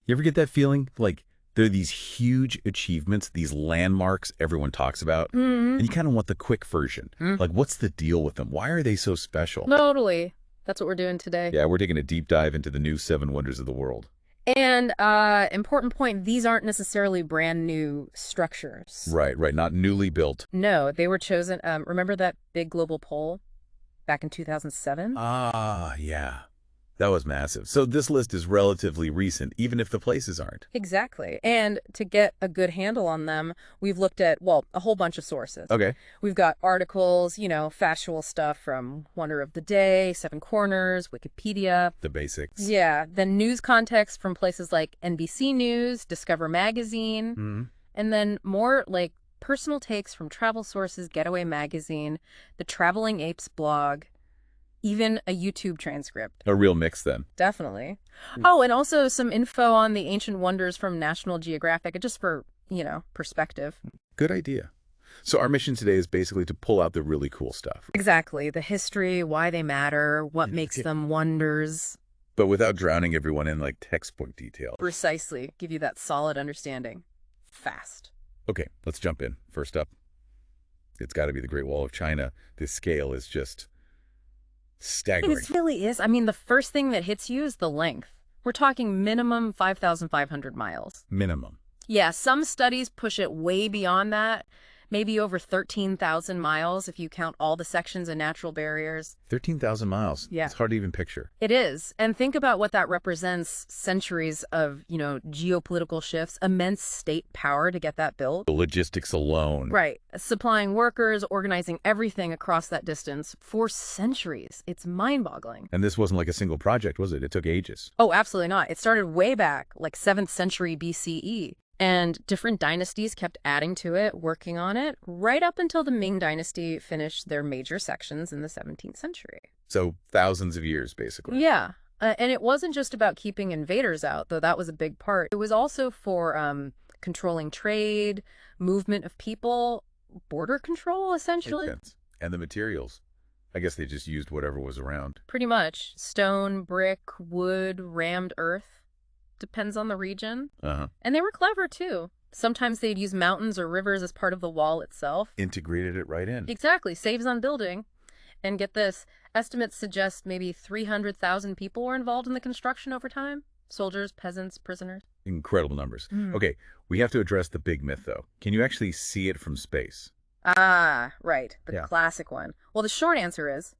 You ever get that feeling? Like, there are these huge achievements, these landmarks everyone talks about, and you kind of want the quick version. Like, what's the deal with them? Why are they so special? Totally. That's what we're doing today. Yeah, we're taking a deep dive into the new seven wonders of the world. And important point, these aren't necessarily brand new structures. Right, right. Not newly built. No, they were chosen. Remember that big global poll back in 2007? Ah, yeah. That was massive. So this list is relatively recent, even if the places aren't. Exactly. And to get a good handle on them, we've looked at, well, a whole bunch of sources. Okay. We've got articles, factual stuff from Wonder of the Day, Seven Corners, Wikipedia. The basics. Yeah. Then news context from places like NBC News, Discover Magazine, and then more like personal takes from travel sources, Getaway Magazine, the Traveling Apes blog, even a YouTube transcript. A real mix then. Definitely. Oh, and also some info on the ancient wonders from National Geographic, just for, perspective. Good idea. So our mission today is basically to pull out the really cool stuff. Exactly. The history, why they matter, what makes them wonders. But without drowning everyone in like textbook detail. Precisely. Give you that solid understanding. Fast. Okay, let's jump in. First up, it's got to be the Great Wall of China. This scale is just staggering. It really is. I mean, the first thing that hits you is the length. We're talking minimum 5,500 miles. Minimum. Yeah, some studies push it way beyond that. Maybe over 13,000 miles if you count all the sections and natural barriers. 13,000 miles. Yeah. It's hard to even picture. It is. And think about what that represents. Centuries of, geopolitical shifts, immense state power to get that built. The logistics alone. Right. Supplying workers, organizing everything across that distance for centuries. It's mind-boggling. And this wasn't like a single project, was it? It took ages. Oh, absolutely not. It started way back, like 7th century BCE. And different dynasties kept adding to it, working on it, right up until the Ming Dynasty finished their major sections in the 17th century. So thousands of years, basically. Yeah. And it wasn't just about keeping invaders out, though that was a big part. It was also for controlling trade, movement of people, border control, essentially. Makes sense. And the materials. I guess they just used whatever was around. Pretty much. Stone, brick, wood, rammed earth. Depends on the region. And they were clever, too. Sometimes they'd use mountains or rivers as part of the wall itself. Integrated it right in. Exactly. Saves on building. And get this, estimates suggest maybe 300,000 people were involved in the construction over time. Soldiers, peasants, prisoners. Incredible numbers. Okay, we have to address the big myth, though. Can you actually see it from space? Ah, right. The Yeah. classic one. Well, the short answer is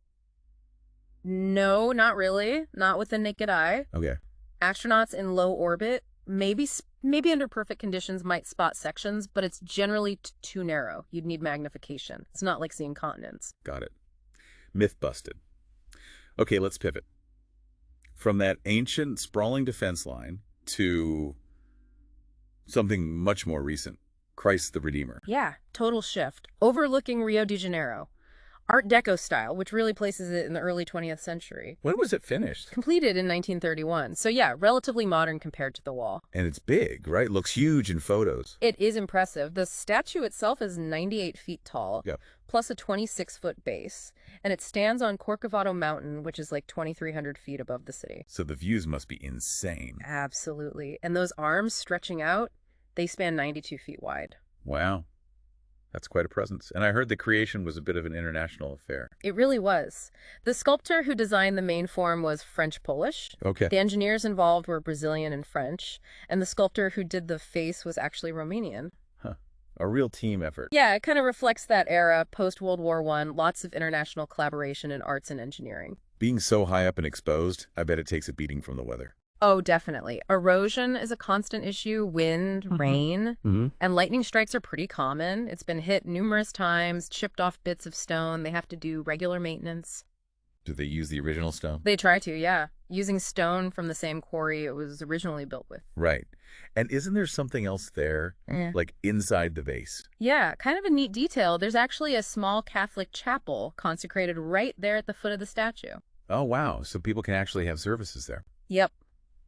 no, not really. Not with the naked eye. Okay. Astronauts in low orbit, maybe under perfect conditions, might spot sections, but it's generally too narrow. You'd need magnification. It's not like seeing continents. Got it. Myth busted. Okay, let's pivot. From that ancient, sprawling defense line to something much more recent. Christ the Redeemer. Yeah, total shift. Overlooking Rio de Janeiro. Art Deco style, which really places it in the early 20th century. When was it finished? Completed in 1931. So yeah, relatively modern compared to the wall. And it's big, right? Looks huge in photos. It is impressive. The statue itself is 98 feet tall, Yep. plus a 26-foot base. And it stands on Corcovado Mountain, which is like 2,300 feet above the city. So the views must be insane. Absolutely. And those arms stretching out, they span 92 feet wide. Wow. That's quite a presence. And I heard the creation was a bit of an international affair. It really was. The sculptor who designed the main form was French-Polish. Okay. The engineers involved were Brazilian and French. And the sculptor who did the face was actually Romanian. Huh. A real team effort. Yeah, it kind of reflects that era, post-World War I, lots of international collaboration in arts and engineering. Being so high up and exposed, I bet it takes a beating from the weather. Oh, definitely. Erosion is a constant issue, wind, rain, and lightning strikes are pretty common. It's been hit numerous times, chipped off bits of stone. They have to do regular maintenance. Do they use the original stone? They try to, yeah. Using stone from the same quarry it was originally built with. Right. And isn't there something else there, like inside the base? Yeah, kind of a neat detail. There's actually a small Catholic chapel consecrated right there at the foot of the statue. Oh, wow. So people can actually have services there. Yep.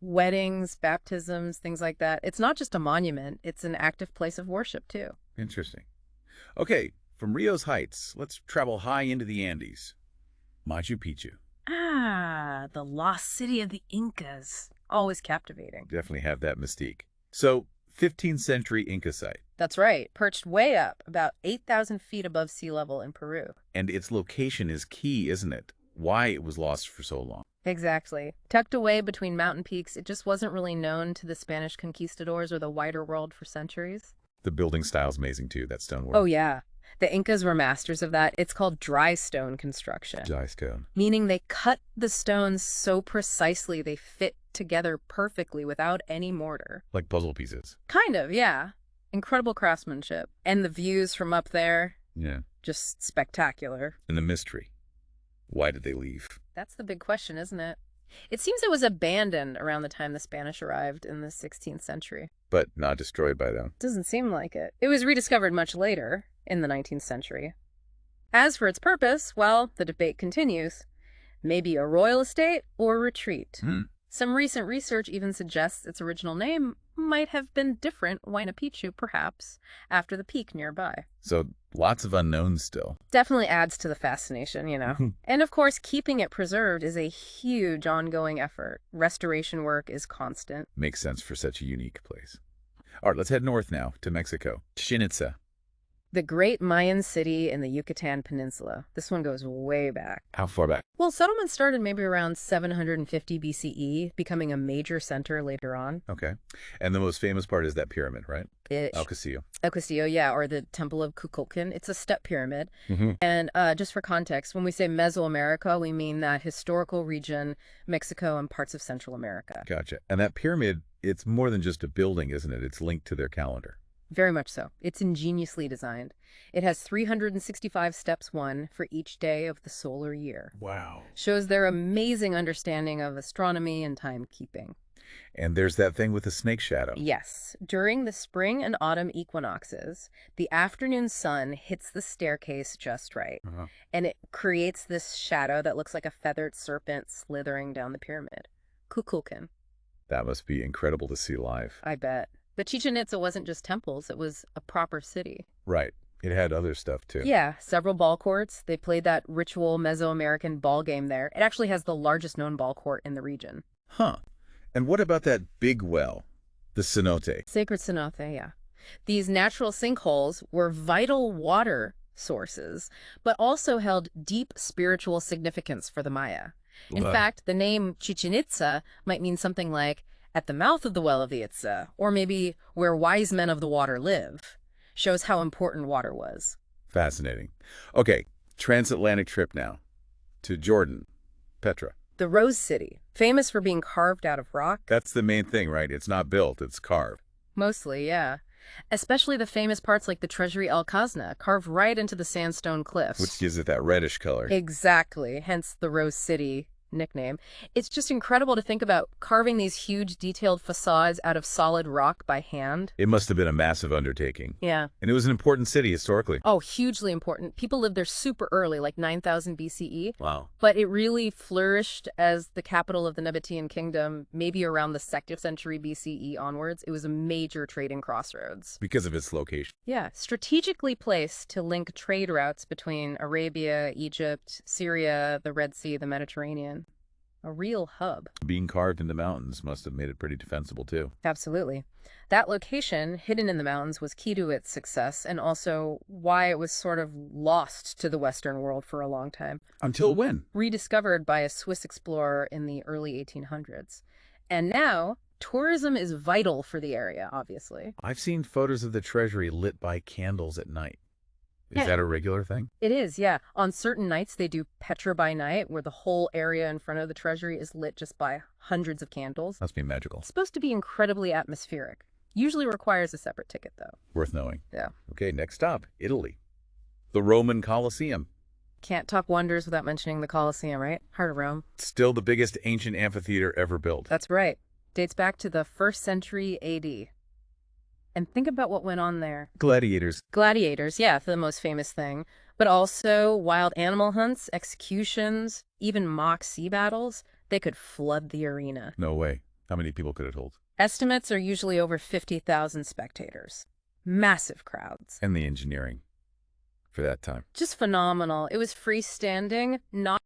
Weddings, baptisms, things like that. It's not just a monument. It's an active place of worship, too. Interesting. Okay, from Rio's heights, let's travel high into the Andes. Machu Picchu. Ah, the lost city of the Incas. Always captivating. Definitely have that mystique. So, 15th century Inca site. That's right, perched way up, about 8,000 feet above sea level in Peru. And its location is key, isn't it? Why it was lost for so long. Exactly. Tucked away between mountain peaks, it just wasn't really known to the Spanish conquistadors or the wider world for centuries. The building style's amazing too, that stonework. Oh, yeah. The Incas were masters of that. It's called dry stone construction, Dry stone. meaning they cut the stones so precisely they fit together perfectly without any mortar. Like puzzle pieces. Kind of, yeah. Incredible craftsmanship. And the views from up there, Yeah. just spectacular. And the mystery. Why did they leave? That's the big question, isn't it? It seems it was abandoned around the time the Spanish arrived in the 16th century. But not destroyed by them. Doesn't seem like it. It was rediscovered much later, in the 19th century. As for its purpose, well, the debate continues. Maybe a royal estate or retreat. Some recent research even suggests its original name might have been different, Machu Picchu, perhaps, after the peak nearby. So, lots of unknowns still. Definitely adds to the fascination, you know. And of course, keeping it preserved is a huge ongoing effort. Restoration work is constant. Makes sense for such a unique place. All right, let's head north now to Mexico. Chichen Itza. The great Mayan city in the Yucatan Peninsula. This one goes way back. How far back? Well, settlement started maybe around 750 BCE, becoming a major center later on. Okay. And the most famous part is that pyramid, right? It, El Castillo. El Castillo, yeah, or the Temple of Kukulkan. It's a step pyramid. Mm-hmm. And just for context, when we say Mesoamerica, we mean that historical region, Mexico and parts of Central America. Gotcha. And that pyramid, it's more than just a building, isn't it? It's linked to their calendar. Very much so. It's ingeniously designed. It has 365 steps, one for each day of the solar year. Wow. Shows their amazing understanding of astronomy and timekeeping. And there's that thing with the snake shadow. Yes. During the spring and autumn equinoxes, the afternoon sun hits the staircase just right. And it creates this shadow that looks like a feathered serpent slithering down the pyramid. Kukulkan. That must be incredible to see live. I bet. But Chichen Itza wasn't just temples, it was a proper city. Right. It had other stuff too. Yeah, several ball courts. They played that ritual Mesoamerican ball game there. It actually has the largest known ball court in the region. Huh. And what about that big well, the cenote? Sacred cenote, yeah. These natural sinkholes were vital water sources, but also held deep spiritual significance for the Maya. In fact, the name Chichen Itza might mean something like at the mouth of the well of the Itza, or maybe where wise men of the water live. Shows how important water was. Fascinating. Okay, transatlantic trip now to Jordan, Petra. The Rose City, famous for being carved out of rock. That's the main thing, right? It's not built, it's carved. Mostly, yeah. Especially the famous parts like the Treasury El Khazna, carved right into the sandstone cliffs. Which gives it that reddish color. Exactly, hence the Rose City nickname. It's just incredible to think about carving these huge detailed facades out of solid rock by hand. It must have been a massive undertaking. Yeah. And it was an important city historically. Oh, hugely important. People lived there super early, like 9,000 BCE. Wow. But it really flourished as the capital of the Nabatean kingdom, maybe around the 2nd century BCE onwards. It was a major trading crossroads. Because of its location. Yeah, strategically placed to link trade routes between Arabia, Egypt, Syria, the Red Sea, the Mediterranean. A real hub. Being carved in the mountains must have made it pretty defensible too. Absolutely. That location, hidden in the mountains, was key to its success and also why it was sort of lost to the Western world for a long time. Until when? Rediscovered by a Swiss explorer in the early 1800s. And now, tourism is vital for the area, obviously. I've seen photos of the treasury lit by candles at night. Is that a regular thing? It is, yeah. On certain nights, they do Petra by night, where the whole area in front of the treasury is lit just by hundreds of candles. Must be magical. It's supposed to be incredibly atmospheric. Usually requires a separate ticket, though. Worth knowing. Yeah. Okay, next stop, Italy. The Roman Colosseum. Can't talk wonders without mentioning the Colosseum, right? Heart of Rome. Still the biggest ancient amphitheater ever built. That's right. Dates back to the 1st century AD. And think about what went on there. Gladiators. Gladiators, yeah, the most famous thing. But also wild animal hunts, executions, even mock sea battles. They could flood the arena. No way. How many people could it hold? Estimates are usually over 50,000 spectators. Massive crowds. And the engineering for that time. Just phenomenal. It was freestanding, not